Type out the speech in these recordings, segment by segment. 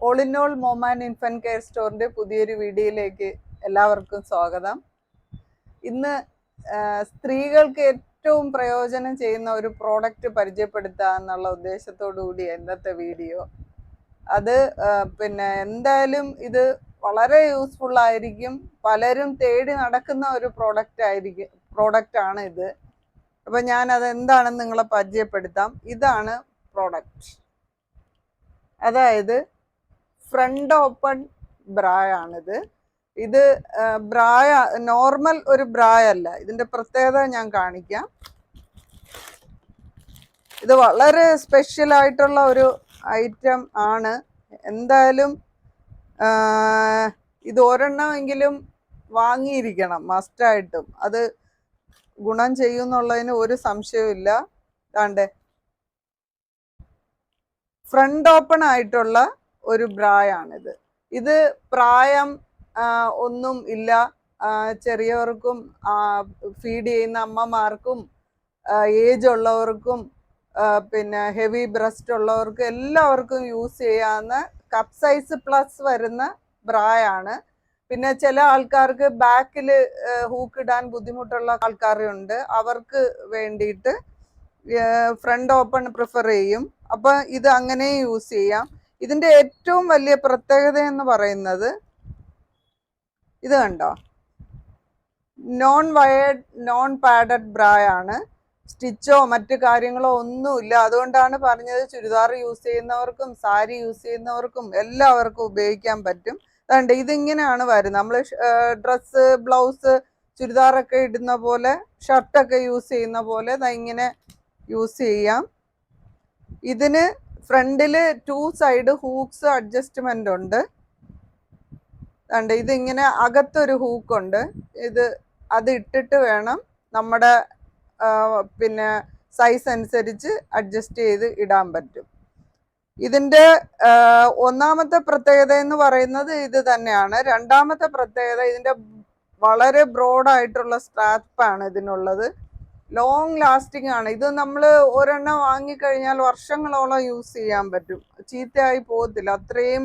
All in all mom and infant care സ്റ്റോറിന്റെ പുതിയൊരു വീഡിയോയിലേക്ക് എല്ലാവർക്കും സ്വാഗതം. ഇന്ന് സ്ത്രീകൾക്ക് ഏറ്റവും പ്രയോജനം ചെയ്യുന്ന ഒരു പ്രോഡക്റ്റ് പരിചയപ്പെടുത്തുക എന്നുള്ള ഉദ്ദേശത്തോടു കൂടി ഇന്നത്തെ വീഡിയോ. അത് എന്തായാലും ഇത് വളരെ യൂസ്ഫുൾ ആയിരിക്കും. പലരും തേടി നടക്കുന്ന ഒരു പ്രോഡക്റ്റ് ആണ് ഇത്. അപ്പൊ ഞാൻ അത് എന്താണെന്ന് നിങ്ങളെ പരിചയപ്പെടുത്താം. ഇതാണ് പ്രോഡക്റ്റ്. അതായത് ഫ്രണ്ട് ഓപ്പൺ ബ്രായാണിത്. ഇത് ബ്രായ നോർമൽ ഒരു ബ്രായല്ല. ഇതിന്റെ പ്രത്യേകത ഞാൻ കാണിക്കാം. ഇത് വളരെ സ്പെഷ്യൽ ആയിട്ടുള്ള ഒരു ഐറ്റം ആണ്. എന്തായാലും ഇത് ഒരെണ്ണമെങ്കിലും വാങ്ങിയിരിക്കണം മസ്റ്റായിട്ടും. അത് ഗുണം ചെയ്യുന്നുള്ളതിന് ഒരു സംശയവുമില്ല. താണ്ടെ ഫ്രണ്ട് ഓപ്പൺ ആയിട്ടുള്ള ഒരു ബ്രായാണിത്. ഇത് പ്രായം ഒന്നും ഇല്ല. ചെറിയവർക്കും ഫീഡ് ചെയ്യുന്ന അമ്മമാർക്കും ഏജ് ഉള്ളവർക്കും പിന്നെ ഹെവി ബ്രസ്റ്റ് ഉള്ളവർക്കും എല്ലാവർക്കും യൂസ് ചെയ്യാവുന്ന കപ്പ് സൈസ് പ്ലസ് വരുന്ന ബ്രായാണ്. പിന്നെ ചില ആൾക്കാർക്ക് ബാക്കിൽ ഹൂക്ക് ഇടാൻ ബുദ്ധിമുട്ടുള്ള ആൾക്കാരുണ്ട്. അവർക്ക് വേണ്ടിയിട്ട് ഫ്രണ്ട് ഓപ്പൺ പ്രിഫർ ചെയ്യും. അപ്പൊ ഇത് അങ്ങനെ യൂസ് ചെയ്യാം. ഇതിന്റെ ഏറ്റവും വലിയ പ്രത്യേകത എന്ന് പറയുന്നത് ഇത് കണ്ടോ, നോൺ വയേർഡ് നോൺ പാഡഡ് ബ്രായാണ്. സ്റ്റിച്ചോ മറ്റു കാര്യങ്ങളോ ഒന്നുമില്ല. അതുകൊണ്ടാണ് പറഞ്ഞത് ചുരിദാർ യൂസ് ചെയ്യുന്നവർക്കും സാരി യൂസ് ചെയ്യുന്നവർക്കും എല്ലാവർക്കും ഉപയോഗിക്കാൻ പറ്റും. അതുകൊണ്ട് ഇതിങ്ങനെയാണ് വരുന്നത്. നമ്മൾ ഡ്രസ്സ്, ബ്ലൗസ്, ചുരിദാറൊക്കെ ഇടുന്ന പോലെ, ഷർട്ടൊക്കെ യൂസ് ചെയ്യുന്ന പോലെ ഇങ്ങനെ യൂസ് ചെയ്യാം. ഇതിന് ഫ്രണ്ടില് 2 സൈഡ് ഹൂക്സ് അഡ്ജസ്റ്റ്മെന്റ് ഉണ്ട്. ഇതിങ്ങനെ അകത്തൊരു ഹൂക്കുണ്ട്. അത് ഇട്ടിട്ട് വേണം നമ്മുടെ സൈസ് അനുസരിച്ച് അഡ്ജസ്റ്റ് ചെയ്ത് ഇടാൻ പറ്റും. ഇതിന്റെ ഒന്നാമത്തെ പ്രത്യേകത എന്ന് പറയുന്നത് ഇത് തന്നെയാണ്. രണ്ടാമത്തെ പ്രത്യേകത ഇതിന്റെ വളരെ ബ്രോഡായിട്ടുള്ള സ്ട്രാപ്പാണ് ഇതിനുള്ളത്. ലോങ് ലാസ്റ്റിംഗ് ആണ്. ഇത് നമ്മൾ ഒരെണ്ണം വാങ്ങിക്കഴിഞ്ഞാൽ വർഷങ്ങളോളം യൂസ് ചെയ്യാൻ പറ്റും. ചീത്തയായി പോകത്തില്ല. അത്രയും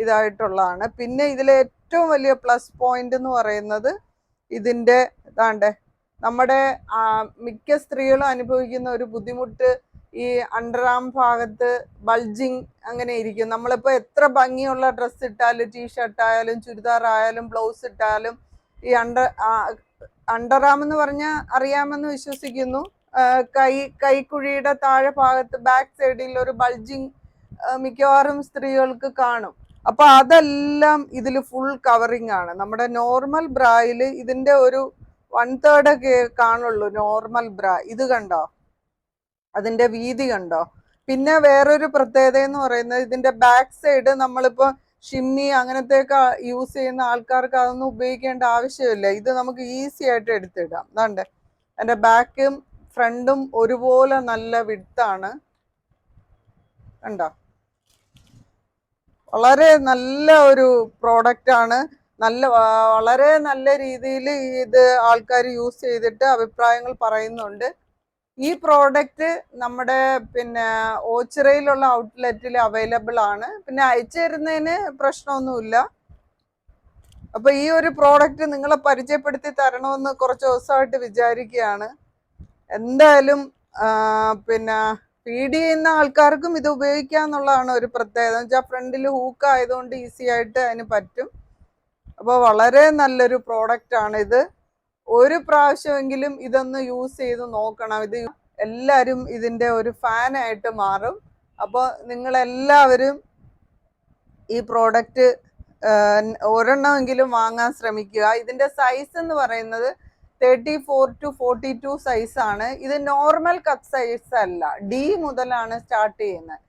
ഇതായിട്ടുള്ളതാണ്. പിന്നെ ഇതിലെ ഏറ്റവും വലിയ പ്ലസ് പോയിന്റ് എന്ന് പറയുന്നത് ഇതിന്റെ നമ്മുടെ മിക്ക സ്ത്രീകളും അനുഭവിക്കുന്ന ഒരു ബുദ്ധിമുട്ട്, ഈ അണ്ടർആം ഭാഗത്ത് ബൾജിങ് അങ്ങനെ ഇരിക്കും. നമ്മളിപ്പോൾ എത്ര ഭംഗിയുള്ള ഡ്രസ്സ് ഇട്ടാലും, ടീഷർട്ട് ആയാലും, ചുരിദാർ ആയാലും, ബ്ലൗസ് ഇട്ടാലും ഈ അണ്ടർആം എന്ന് പറഞ്ഞാൽ അറിയാമെന്ന് വിശ്വസിക്കുന്നു. കൈക്കുഴിയുടെ താഴെ ഭാഗത്ത് ബാക്ക് സൈഡിൽ ഒരു ബൾജിങ് മിക്കവാറും സ്ത്രീകൾക്ക് കാണും. അപ്പൊ അതെല്ലാം ഇതിൽ ഫുൾ കവറിങ് ആണ്. നമ്മുടെ നോർമൽ ബ്രായിൽ ഇതിന്റെ ഒരു 1/3 ഒക്കെ കാണുള്ളൂ നോർമൽ ബ്രാ. ഇത് കണ്ടോ, അതിന്റെ വീതി കണ്ടോ. പിന്നെ വേറൊരു പ്രത്യേകത എന്ന് പറയുന്നത് ഇതിന്റെ ബാക്ക് സൈഡ് നമ്മളിപ്പോ ഷിമ്മി അങ്ങനത്തെയൊക്കെ യൂസ് ചെയ്യുന്ന ആൾക്കാർക്ക് അതൊന്നും ഉപയോഗിക്കേണ്ട ആവശ്യമില്ല. ഇത് നമുക്ക് ഈസി ആയിട്ട് എടുത്തിടാം. അതാണ്ട് എൻ്റെ ബാക്കും ഫ്രണ്ടും ഒരുപോലെ നല്ല വിഡ്ത്താണ്. കണ്ടോ, വളരെ നല്ല ഒരു പ്രോഡക്റ്റ് ആണ്. വളരെ നല്ല രീതിയിൽ ഇത് ആൾക്കാർ യൂസ് ചെയ്തിട്ട് അഭിപ്രായങ്ങൾ പറയുന്നുണ്ട്. ഈ പ്രോഡക്റ്റ് നമ്മുടെ ഓച്ചിറയിലുള്ള ഔട്ട്ലെറ്റിൽ അവൈലബിൾ ആണ്. പിന്നെ അയച്ചു തരുന്നതിന് പ്രശ്നമൊന്നുമില്ല. അപ്പൊ ഈ ഒരു പ്രോഡക്റ്റ് നിങ്ങളെ പരിചയപ്പെടുത്തി തരണമെന്ന് കുറച്ച് ദിവസമായിട്ട് വിചാരിക്കുകയാണ്. എന്തായാലും ഫീഡ് ചെയ്യുന്ന ആൾക്കാർക്കും ഇത് ഉപയോഗിക്കാന്നുള്ളതാണ് ഒരു പ്രത്യേകത. എന്ന് വെച്ചാൽ ഫ്രണ്ടിൽ ഹൂക്ക് ആയതുകൊണ്ട് ഈസി ആയിട്ട് അതിന് പറ്റും. അപ്പോൾ വളരെ നല്ലൊരു പ്രോഡക്റ്റ് ആണ് ഇത്. ഒരു പ്രാവശ്യമെങ്കിലും ഇതൊന്ന് യൂസ് ചെയ്ത് നോക്കണം. ഇത് എല്ലാവരും ഇതിന്റെ ഒരു ഫാനായിട്ട് മാറും. അപ്പോൾ നിങ്ങളെല്ലാവരും ഈ പ്രോഡക്റ്റ് ഒരെണ്ണമെങ്കിലും വാങ്ങാൻ ശ്രമിക്കുക. ഇതിന്റെ സൈസ് എന്ന് പറയുന്നത് 34 to 42 സൈസ് ആണ്. ഇത് നോർമൽ കപ്പ് സൈസ് അല്ല. ഡി മുതലാണ് സ്റ്റാർട്ട് ചെയ്യുന്നത്.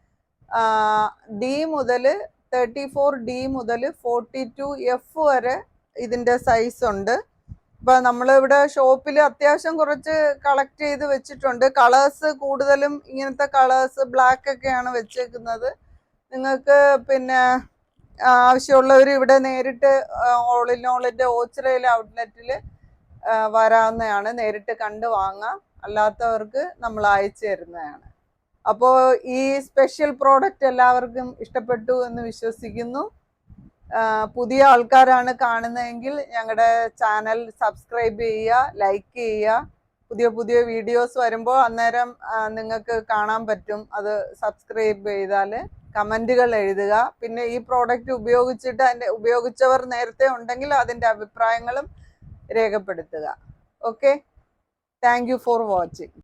ഡി മുതൽ 34 ഡി മുതൽ 42 എഫ് വരെ ഇതിന്റെ സൈസ് ഉണ്ട്. അപ്പൊ നമ്മളിവിടെ ഷോപ്പിൽ അത്യാവശ്യം കുറച്ച് കളക്ട് ചെയ്ത് വെച്ചിട്ടുണ്ട്. കളേഴ്സ് കൂടുതലും ഇങ്ങനത്തെ കളേഴ്സ് ബ്ലാക്ക് ഒക്കെയാണ് വെച്ചേക്കുന്നത്. നിങ്ങൾക്ക് ആവശ്യമുള്ളവർ ഇവിടെ നേരിട്ട് ഓൾ ഇൻ ഓളിന്റെ ഓച്ചിറയിലെ ഔട്ട്ലെറ്റിൽ വരാവുന്നതാണ്. നേരിട്ട് കണ്ട് വാങ്ങാം. അല്ലാത്തവർക്ക് നമ്മൾ അയച്ചു തരുന്നതാണ്. അപ്പോൾ ഈ സ്പെഷ്യൽ പ്രോഡക്റ്റ് എല്ലാവർക്കും ഇഷ്ടപ്പെട്ടു എന്ന് വിശ്വസിക്കുന്നു. പുതിയ ആൾക്കാരാണ് കാണുന്നതെങ്കിൽ ഞങ്ങളുടെ ചാനൽ സബ്സ്ക്രൈബ് ചെയ്യുക, ലൈക്ക് ചെയ്യുക. പുതിയ പുതിയ വീഡിയോസ് വരുമ്പോൾ അന്നേരം നിങ്ങൾക്ക് കാണാൻ പറ്റും. അത് സബ്സ്ക്രൈബ് ചെയ്താൽ കമൻറ്റുകൾ എഴുതുക. പിന്നെ ഈ പ്രോഡക്റ്റ് ഉപയോഗിച്ചവർ നേരത്തെ ഉണ്ടെങ്കിൽ അതിൻ്റെ അഭിപ്രായങ്ങളും രേഖപ്പെടുത്തുക. Okay, thank you for watching.